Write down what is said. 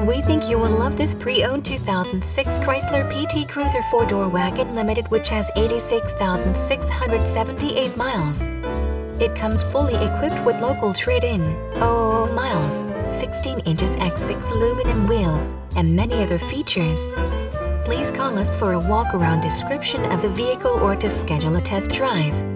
We think you will love this pre-owned 2006 Chrysler PT Cruiser 4-door wagon limited, which has 86,678 miles. It comes fully equipped with local trade-in, miles, 16 inches x6 aluminum wheels, and many other features. Please call us for a walk-around description of the vehicle or to schedule a test drive.